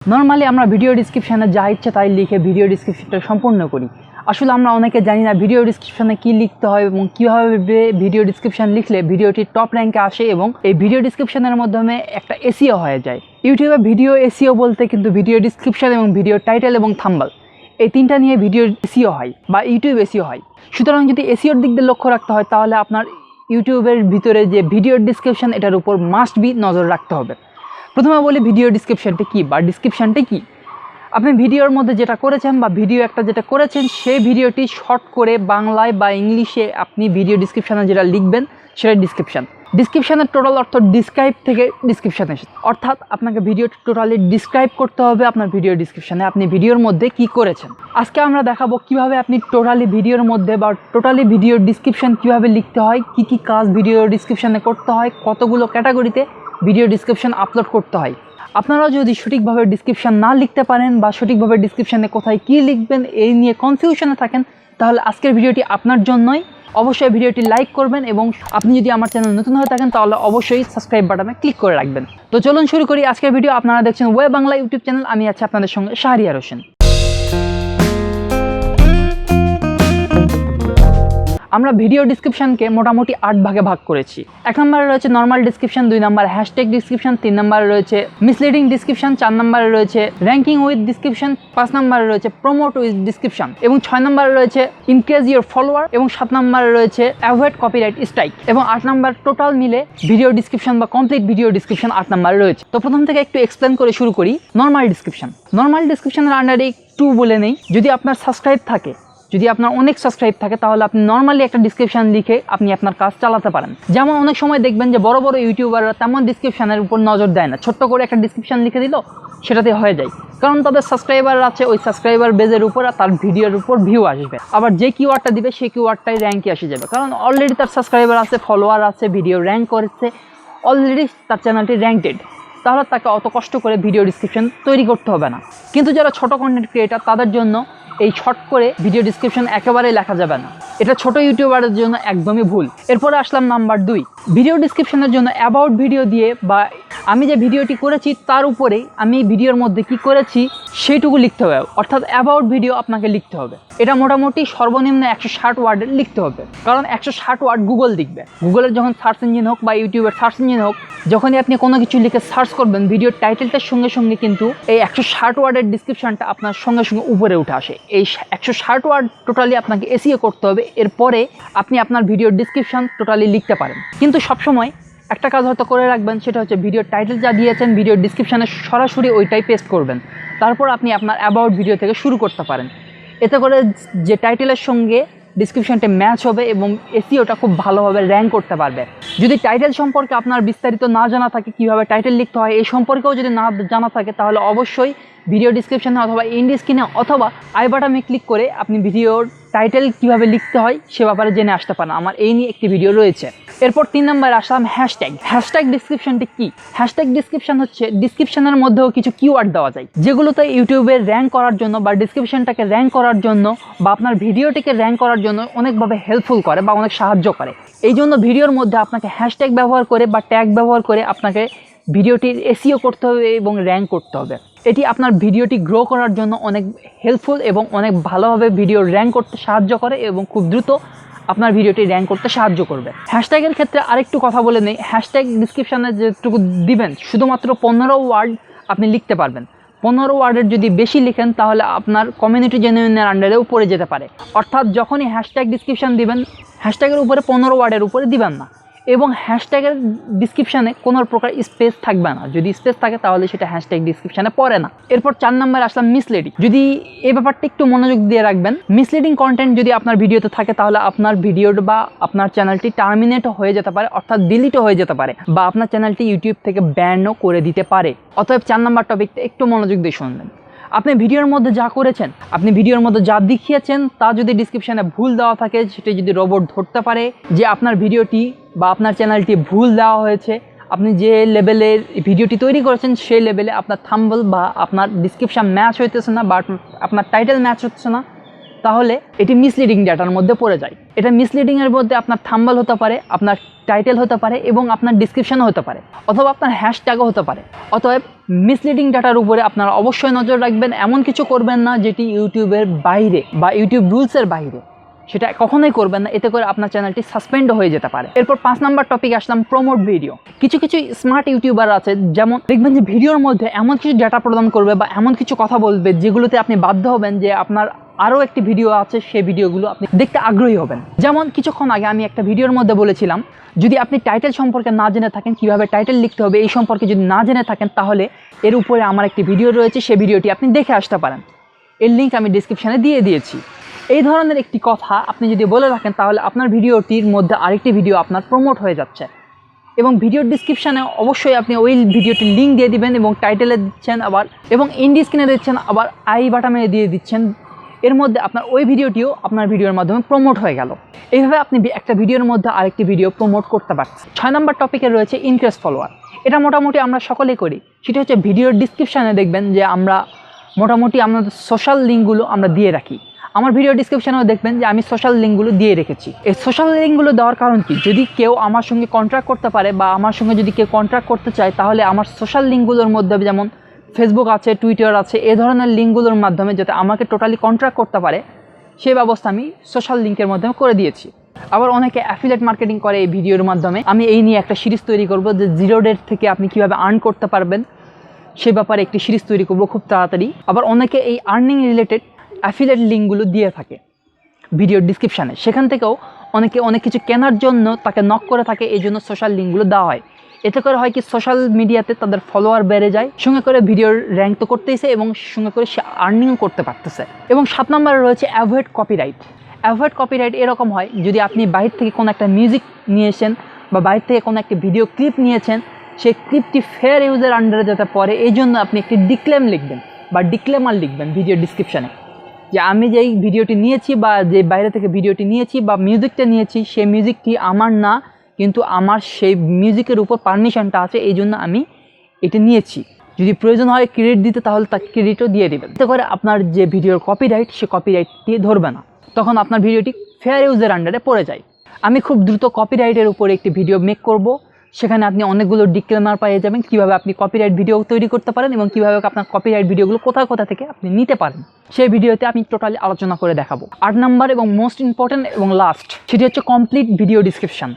Normally আমরা video ডেসক্রিপশনে যা ইচ্ছা তাই লিখে ভিডিও ডেসক্রিপশনটা সম্পূর্ণ করি। আসলে আমরা অনেকে জানি না ভিডিও ডেসক্রিপশনে কী লিখতে হয় এবং কীভাবে ভিডিও ডেসক্রিপশন লিখলে ভিডিওটি টপ র্যাঙ্কে আসে এবং এই ভিডিও ডেসক্রিপশনের মাধ্যমে একটা এসইও হয়ে যায়। ইউটিউবে ভিডিও এসইও বলতে কিন্তু ভিডিও ডেসক্রিপশন এবং ভিডিও টাইটেল এবং থাম্বনেল এই তিনটা নিয়ে ভিডিও এসইও হয় বা ইউটিউব এসইও হয়। সুতরাং যদি এসইওর দিক দিয়ে লক্ষ্য রাখতে হয় তাহলে আপনার ইউটিউবের ভিতরে যে ভিডিও ডেসক্রিপশন এটার উপর মাস্ট বি নজর রাখতে হবে। প্রথমে বলি ভিডিও ডেসক্রিপশনটা কী বা ডেসক্রিপশনটা কী। আপনি ভিডিওর মধ্যে যেটা করেছেন বা ভিডিও একটা যেটা করেছেন সেই ভিডিওটি শর্ট করে বাংলায় বা ইংলিশে আপনি ভিডিও ডেসক্রিপশনে যেটা লিখবেন সেটা ডিসক্রিপশানের টোটাল অর্থ ডিসক্রাইব থেকে ডিসক্রিপশান এসে, অর্থাৎ আপনাকে ভিডিওটি টোটালি ডিসক্রাইব করতে হবে আপনার ভিডিও ডেসক্রিপশানে আপনি ভিডিওর মধ্যে কি করেছেন। আজকে আমরা দেখাবো কিভাবে আপনি টোটালি ভিডিওর মধ্যে বা টোটালি ভিডিও ডেসক্রিপশন কিভাবে লিখতে হয়, কি কি কাজ ভিডিও ডেসক্রিপশানে করতে হয়, কতগুলো ক্যাটাগরিতে ভিডিও ডেসক্রিপশন আপলোড করতে হয়। আপনারা যদি সঠিকভাবে ডেসক্রিপশন না লিখতে পারেন বা সঠিকভাবে ডেসক্রিপশানে কোথায় কী লিখবেন এই নিয়ে কনফিউশনে থাকেন তাহলে আজকের ভিডিওটি আপনার জন্যই। অবশ্যই ভিডিওটি লাইক করবেন এবং আপনি যদি আমার চ্যানেল নতুন হয়ে থাকেন তাহলে অবশ্যই সাবস্ক্রাইব বাটনে ক্লিক করে রাখবেন। তো চলুন শুরু করি আজকের ভিডিও। আপনারা দেখছেন WayBangla ইউটিউব চ্যানেল, আমি আছি আপনাদের সঙ্গে শাহরিয়ার হোসেন। আমরা ভিডিও ডিসক্রিপশনকে মোটামুটি 8 ভাগে ভাগ করেছি। 1 নম্বরে রয়েছে নর্মাল ডিসক্রিপশন, 2 নম্বরে হ্যাশট্যাগ ডিসক্রিপশন, 3 নম্বরে রয়েছে মিসলিডিং ডিসক্রিপশন, 4 নম্বরে রয়েছে র্যাঙ্কিং উইথ ডিসক্রিপশন, 5 নম্বরে রয়েছে প্রমোট উইথ ডিসক্রিপশন এবং 6 নম্বরে রয়েছে ইনক্রিজ ইউর ফলোয়ার এবং 7 নম্বরে রয়েছে অ্যাভয়েড কপিরাইট স্ট্রাইক এবং 8 নম্বর টোটাল মিলে ভিডিও ডিসক্রিপশন বা কমপ্লিট ভিডিও ডিসক্রিপশন 8 নম্বরে রয়েছে। তো প্রথম থেকে একটু এক্সপ্লেন করে শুরু করি। নর্মাল ডিসক্রিপশনের আন্ডারে একটু বলে নেই, যদি আপনার সাবস্ক্রাইব থাকে, যদি আপনার অনেক সাবস্ক্রাইব থাকে তাহলে আপনি নর্মালি একটা ডিসক্রিপশান লিখে আপনি আপনার কাজ চালাতে পারেন। যেমন অনেক সময় দেখবেন যে বড় বড় ইউটিউবাররা তেমন ডিসক্রিপশানের উপর নজর দেয় না, ছোট্ট করে একটা ডিসক্রিপশান লিখে দিল সেটাতে হয়ে যায়, কারণ তাদের সাবস্ক্রাইবার আছে, ওই সাবস্ক্রাইবার বেজের উপর তার ভিডিওর উপর ভিউ আসবে। আবার যে কিওয়ার্ডটা দিবে সেই কিওয়ার্ডটাই র্যাঙ্কে এসে যাবে, কারণ অলরেডি তার সাবস্ক্রাইবার আছে, ফলোয়ার আছে, ভিডিও র্যাঙ্ক করেছে, অলরেডি তার চ্যানেলটি র্যাঙ্কেড, তাহলে তাকে অত কষ্ট করে ভিডিও ডিসক্রিপশন তৈরি করতে হবে না। কিন্তু যারা ছোট কন্টেন্ট ক্রিয়েটার তাদের জন্য এই শর্ট করে ভিডিও ডিসক্রিপশন একেবারেই লেখা যাবে না, এটা ছোট ইউটিউবারের জন্য একদমই ভুল। এরপরে আসলাম নাম্বার 2, ভিডিও ডিসক্রিপশনের জন্য অ্যাবাউট ভিডিও দিয়ে বা আমি যে ভিডিওটি করেছি তার উপরেই আমি ভিডিওর মধ্যে কি করেছি সেইটুকু লিখতে হবে, অর্থাৎ অ্যাবাউট ভিডিও আপনাকে লিখতে হবে। এটা মোটামুটি সর্বনিম্ন 160 ওয়ার্ডের লিখতে হবে, কারণ 160 ওয়ার্ড গুগল দেখবে। গুগলের যখন সার্চ ইঞ্জিন হোক বা ইউটিউবের সার্চ ইঞ্জিন হোক, যখনই আপনি কোনো কিছু লিখে সার্চ করবেন ভিডিওর টাইটেলটার সঙ্গে সঙ্গে কিন্তু এই 160 ওয়ার্ডের ডিসক্রিপশনটা আপনার সঙ্গে সঙ্গে উপরে উঠে আসে। এই 160 ওয়ার্ড টোটালি আপনাকে এসইও করতে হবে, এরপরে আপনি আপনার ভিডিওর ডিসক্রিপশন টোটালি লিখতে পারেন। কিন্তু সবসময় একটা কাজ হয়তো করে রাখবেন, সেটা হচ্ছে ভিডিওর টাইটেল যা দিয়েছেন ভিডিওর ডিসক্রিপশানে সরাসরি ওইটাই পেস্ট করবেন, তারপর আপনি আপনার অ্যাবাউট ভিডিও থেকে শুরু করতে পারেন। এতে করে যে টাইটেলের সঙ্গে ডিসক্রিপশনটা ম্যাচ হবে এবং এসইওটা খুব ভালোভাবে র্যাঙ্ক করতে পারবে। যদি টাইটেল সম্পর্কে আপনার বিস্তারিত না জানা থাকে, কীভাবে টাইটেল লিখতে হয় এই সম্পর্কেও যদি না জানা থাকে, তাহলে অবশ্যই ভিডিও ডিসক্রিপশানে অথবা এন্ড স্ক্রিনে অথবা আই বাটনে ক্লিক করে আপনি ভিডিওর টাইটেল কীভাবে লিখতে হয় সে ব্যাপারে জেনে আসতে পারেন। আমার এই নিয়ে একটি ভিডিও রয়েছে। এরপর 3 নম্বরে আসলাম হ্যাশট্যাগ ডিসক্রিপশনটি কি। হ্যাশট্যাগ ডিসক্রিপশন হচ্ছে ডিসক্রিপশনের মধ্যেও কিছু কিওয়ার্ড দেওয়া যায় যেগুলোতে ইউটিউবে র্যাঙ্ক করার জন্য বা ডিসক্রিপশনটাকে র্যাঙ্ক করার জন্য বা আপনার ভিডিওটিকে র্যাঙ্ক করার জন্য অনেকভাবে হেল্পফুল করে বা অনেক সাহায্য করে। এই জন্য ভিডিওর মধ্যে আপনাকে হ্যাশট্যাগ ব্যবহার করে বা ট্যাগ ব্যবহার করে আপনাকে ভিডিওটির এসইও করতে হবে এবং র্যাঙ্ক করতে হবে। এটি আপনার ভিডিওটি গ্রো করার জন্য অনেক হেল্পফুল এবং অনেক ভালোভাবে ভিডিও র্যাঙ্ক করতে সাহায্য করে এবং খুব দ্রুত আপনার ভিডিওটি র্যাঙ্ক করতে সাহায্য করবে। হ্যাশট্যাগের ক্ষেত্রে আরেকটু কথা বলে নেই, হ্যাশট্যাগ ডিসক্রিপশানে যেটুকু দিবেন শুধুমাত্র 15 ওয়ার্ড আপনি লিখতে পারবেন। 15 ওয়ার্ডের যদি বেশি লিখেন তাহলে আপনার কমিউনিটি জেনুইনের আন্ডারেও পড়ে যেতে পারে। অর্থাৎ যখনই হ্যাশট্যাগ ডিসক্রিপশান দিবেন হ্যাশট্যাগের উপরে 15 ওয়ার্ডের উপরে দিবেন না এবং হ্যাশট্যাগের ডিসক্রিপশানে কোনো প্রকার স্পেস থাকবে না, যদি স্পেস থাকে তাহলে সেটা হ্যাশট্যাগ ডিসক্রিপশানে পড়ে না। এরপর 4 নম্বরে আসলাম মিসলিডিং। যদি এই ব্যাপারটা একটু মনোযোগ দিয়ে রাখবেন, মিসলিডিং কন্টেন্ট যদি আপনার ভিডিওতে থাকে তাহলে আপনার ভিডিওটা বা আপনার চ্যানেলটি টার্মিনেট হয়ে যেতে পারে, অর্থাৎ ডিলিটও হয়ে যেতে পারে বা আপনার চ্যানেলটি ইউটিউব থেকে ব্যানও করে দিতে পারে। অতএব 4 নম্বর টপিকটা একটু মনোযোগ দিয়ে শুনবেন। আপনি ভিডিওর মধ্যে যা করেছেন, আপনি ভিডিওর মধ্যে যা দেখিয়েছেন তা যদি ডিসক্রিপশানে ভুল দেওয়া থাকে, সেটা যদি রোবট ধরতে পারে যে আপনার ভিডিওটি বা আপনার চ্যানেলটি ভুল দেওয়া হয়েছে, আপনি যে লেভেলের ভিডিওটি তৈরি করেছেন সেই লেভেলে আপনার থাম্বনেল বা আপনার ডিসক্রিপশান ম্যাচ হইতেছে না বা আপনার টাইটেল ম্যাচ হচ্ছে না, তাহলে এটি মিসলিডিং ডেটার মধ্যে পড়ে যায়। এটা মিসলিডিংয়ের মধ্যে আপনার থাম্বনেল হতে পারে, আপনার টাইটেল হতে পারে এবং আপনার ডিসক্রিপশনও হতে পারে, অথবা আপনার হ্যাশট্যাগও হতে পারে। অতএব মিসলিডিং ডাটার উপরে আপনারা অবশ্যই নজর রাখবেন। এমন কিছু করবেন না যেটি ইউটিউবের বাইরে বা ইউটিউব রুলসের বাইরে, সেটা কখনোই করবেন না, এতে করে আপনার চ্যানেলটি সাসপেন্ড হয়ে যেতে পারে। এরপর 5 নম্বর টপিক আসলাম প্রমোট ভিডিও। কিছু স্মার্ট ইউটিউবার আছে, যেমন দেখবেন যে ভিডিওর মধ্যে এমন কিছু ডেটা প্রদান করবে বা এমন কিছু কথা বলবে যেগুলোতে আপনি বাধ্য হবেন যে আপনার আরও একটি ভিডিও আছে, সেই ভিডিওগুলো আপনি দেখতে আগ্রহী হবেন। যেমন কিছুক্ষণ আগে আমি একটা ভিডিওর মধ্যে বলেছিলাম, যদি আপনি টাইটেল সম্পর্কে না জেনে থাকেন, কিভাবে টাইটেল লিখতে হবে এই সম্পর্কে যদি না জেনে থাকেন, তাহলে এর উপরে আমার একটি ভিডিও রয়েছে, সেই ভিডিওটি আপনি দেখে আসতে পারেন। এর লিঙ্ক আমি ডিসক্রিপশানে দিয়ে দিয়েছি। এই ধরনের একটি কথা আপনি যদি বলে রাখেন, তাহলে আপনার ভিডিওটির মধ্যে আরেকটি ভিডিও আপনার প্রমোট হয়ে যাচ্ছে। এবং ভিডিওর ডিসক্রিপশানে অবশ্যই আপনি ওই ভিডিওটির লিঙ্ক দিয়ে দিবেন এবং টাইটেলে দিচ্ছেন আবার, এবং ইন্ডি স্ক্রিনে দিচ্ছেন, আবার আই বাটনে দিয়ে দিচ্ছেন। এর মধ্যে আপনার ওই ভিডিওটিও আপনার ভিডিওর মাধ্যমে প্রমোট হয়ে গেল। এইভাবে আপনি একটা ভিডিওর মধ্যে আরেকটি ভিডিও প্রমোট করতে পারছেন। 6 নম্বর টপিকে রয়েছে ইনক্রিজ ফলোয়ার। এটা মোটামুটি আমরা সকলেই করি। সেটা হচ্ছে ভিডিওর ডিসক্রিপশানে দেখবেন যে আমরা মোটামুটি আমাদের সোশ্যাল লিঙ্কগুলো আমরা দিয়ে রাখি। আমার ভিডিও ডিসক্রিপশানেও দেখবেন যে আমি সোশ্যাল লিঙ্কগুলো দিয়ে রেখেছি। এই সোশ্যাল লিঙ্কগুলো দেওয়ার কারণ কি, যদি কেউ আমার সঙ্গে কন্ট্রাক্ট করতে পারে বা আমার সঙ্গে যদি কেউ কন্ট্রাক্ট করতে চায়, তাহলে আমার সোশ্যাল লিঙ্কগুলোর মধ্যে যেমন ফেসবুক আছে, টুইটার আছে, এই ধরনের লিঙ্কগুলোর মাধ্যমে যাতে আমাকে টোটালি কন্ট্রাক্ট করতে পারে, সেই ব্যবস্থা আমি সোশ্যাল লিঙ্কের মাধ্যমে করে দিয়েছি। আবার অনেকে অ্যাফিলিয়েট মার্কেটিং করে এই ভিডিওর মাধ্যমে। আমি এই নিয়ে একটা সিরিজ তৈরি করব যে 0 ডেট থেকে আপনি কীভাবে আর্ন করতে পারবেন, সে ব্যাপারে একটি সিরিজ তৈরি করব খুব তাড়াতাড়ি। আবার অনেকে এই আর্নিং রিলেটেড অ্যাফিলিয়েট লিঙ্কগুলো দিয়ে থাকে ভিডিওর ডিসক্রিপশানে, সেখান থেকেও অনেকে অনেক কিছু কেনার জন্য তাকে নক করে থাকে, এই জন্য সোশ্যাল লিঙ্কগুলো দেওয়া হয়। এতে করে হয় কি, সোশ্যাল মিডিয়াতে তাদের ফলোয়ার বেড়ে যায়, সঙ্গে করে ভিডিওর র্যাঙ্ক তো করতেইছে এবং সঙ্গে করে সে আর্নিংও করতে পারতেছে। এবং 7 নম্বরে রয়েছে অ্যাভয়েড কপিরাইট। অ্যাভয়েড কপিরাইট এরকম হয়, যদি আপনি বাইরে থেকে কোনো একটা মিউজিক নিয়েছেন বা বাইরে থেকে কোনো একটা ভিডিও ক্লিপ নিয়েছেন, সেই ক্লিপটি ফেয়ার ইউজের আন্ডারে যাতে পড়ে, এই জন্য আপনি একটি ডিক্লেম লিখবেন বা ডিক্লেমার লিখবেন ভিডিওর ডিসক্রিপশানে, যে আমি যেই ভিডিওটি নিয়েছি বা যে বাইরে থেকে ভিডিওটি নিয়েছি বা মিউজিকটা নিয়েছি, সেই মিউজিকটি আমার না, কিন্তু আমার সেই মিউজিকের উপর পারমিশনটা আছে, এই জন্য আমি এটা নিয়েছি। যদি প্রয়োজন হয় ক্রেডিট দিতে, তাহলে তাকে ক্রেডিটও দিয়ে দেবেন। এতে করে আপনার যে ভিডিওর কপিরাইট, সে কপিরাইটটি ধরবে না, তখন আপনার ভিডিওটি ফেয়ার ইউজের আন্ডারে পড়ে যায়। আমি খুব দ্রুত কপিরাইটের উপরে একটি ভিডিও মেক করব, সেখানে আপনি অনেকগুলো ডিক্লেমার পেয়ে যাবেন, কীভাবে আপনি কপিরাইট ভিডিও তৈরি করতে পারেন এবং কীভাবে আপনার কপিরাইট ভিডিওগুলো কোথা থেকে আপনি নিতে পারেন, সেই ভিডিওতে আমি টোটালি আলোচনা করে দেখাবো। 8 নম্বর এবং মোস্ট ইম্পর্ট্যান্ট এবং লাস্ট, সেটি হচ্ছে complete video description.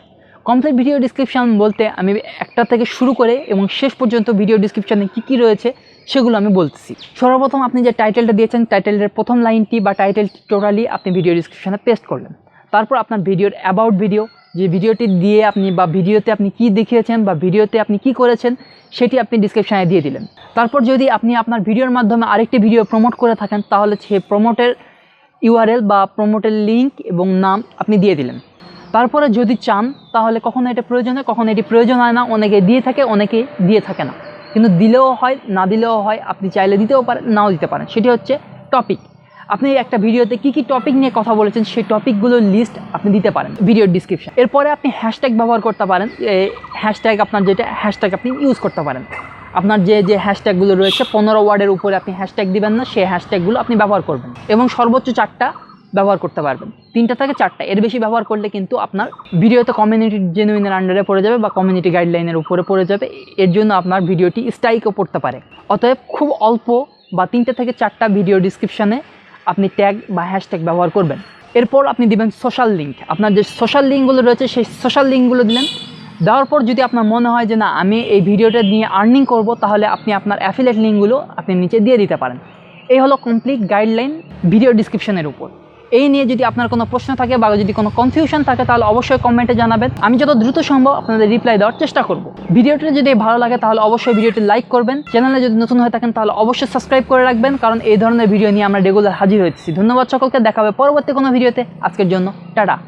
Complete video description বলতে আমি একটা থেকে শুরু করে এবং শেষ পর্যন্ত ভিডিও ডিসক্রিপশানে কী রয়েছে সেগুলো আমি বলতেছি। সর্বপ্রথম আপনি যে টাইটেলটা দিয়েছেন, টাইটেলের প্রথম লাইনটি বা টাইটেলটি টোটালি আপনি ভিডিও ডিসক্রিপশানে পেস্ট করলেন। তারপর আপনার ভিডিওর অ্যাবাউট ভিডিও, যে ভিডিওটি দিয়ে আপনি বা ভিডিওতে আপনি কী দেখিয়েছেন বা ভিডিওতে আপনি কী করেছেন, সেটি আপনি ডিসক্রিপশানে দিয়ে দিলেন। তারপর যদি আপনি আপনার ভিডিওর মাধ্যমে আরেকটি ভিডিও প্রমোট করে থাকেন, তাহলে সেই প্রমোটের ইউআরএল বা প্রমোটের লিঙ্ক এবং নাম আপনি দিয়ে দিলেন। তারপরে যদি চান, তাহলে কখনো এটা প্রয়োজন হয়, কখনো এটি প্রয়োজন হয় না। অনেকে দিয়ে থাকে, অনেকে দিয়ে থাকে না, কিন্তু দিলেও হয়, না দিলেও হয়। আপনি চাইলে দিতেও পারেন, নাও দিতে পারেন। সেটি হচ্ছে টপিক। আপনি একটা ভিডিওতে কী টপিক নিয়ে কথা বলেছেন, সেই টপিকগুলোর লিস্ট আপনি দিতে পারেন ভিডিওর ডিসক্রিপশন। এরপরে আপনি হ্যাশট্যাগ ব্যবহার করতে পারেন। হ্যাশট্যাগ আপনার যেটা হ্যাশট্যাগ আপনি ইউজ করতে পারেন। আপনার যে হ্যাশট্যাগুলো রয়েছে, 15 ওয়ার্ডের উপরে আপনি হ্যাশট্যাগ দিবেন না, সেই হ্যাশট্যাগুলো আপনি ব্যবহার করবেন এবং সর্বোচ্চ 4টা ব্যবহার করতে পারবেন, 3টা থেকে 4টা। এর বেশি ব্যবহার করলে কিন্তু আপনার ভিডিওতে কমিউনিটি জেনুইনের আন্ডারে পড়ে যাবে বা কমিউনিটি গাইডলাইনের উপরে পড়ে যাবে। এর জন্য আপনার ভিডিওটি স্ট্রাইকও পড়তে পারে। অতএব খুব অল্প বা 3টা থেকে 4টা ভিডিও ডিসক্রিপশানে আপনি ট্যাগ বা হ্যাশট্যাগ ব্যবহার করবেন। এরপর আপনি দিবেন সোশ্যাল লিঙ্ক। আপনার যে সোশ্যাল লিঙ্কগুলো রয়েছে, সেই সোশ্যাল লিঙ্কগুলো দিলেন। দেওয়ার পর যদি আপনার মনে হয় যে না, আমি এই ভিডিওটা নিয়ে আর্নিং করব, তাহলে আপনি আপনার অ্যাফিলিয়েট লিঙ্কগুলো আপনি নিচে দিয়ে দিতে পারেন। এই হলো কমপ্লিট গাইডলাইন ভিডিও ডিসক্রিপশনের উপর। এই নিয়ে যদি আপনার কোনো প্রশ্ন থাকে বা যদি কোনো কনফিউশন থাকে, তাহলে অবশ্যই কমেন্টে জানাবেন। আমি যত দ্রুত সম্ভব আপনাদের রিপ্লাই দেওয়ার চেষ্টা করব। ভিডিওটি যদি ভালো লাগে, তাহলে অবশ্যই ভিডিওটি লাইক করবেন। চ্যানেলে যদি নতুন হয়ে থাকেন, তাহলে অবশ্যই সাবস্ক্রাইব করে রাখবেন, কারণ এই ধরনের ভিডিও নিয়ে আমরা রেগুলার হাজির হয়েছি। ধন্যবাদ সকলকে, দেখা হবে পরবর্তী কোনো ভিডিওতে। আজকের জন্য টাটা।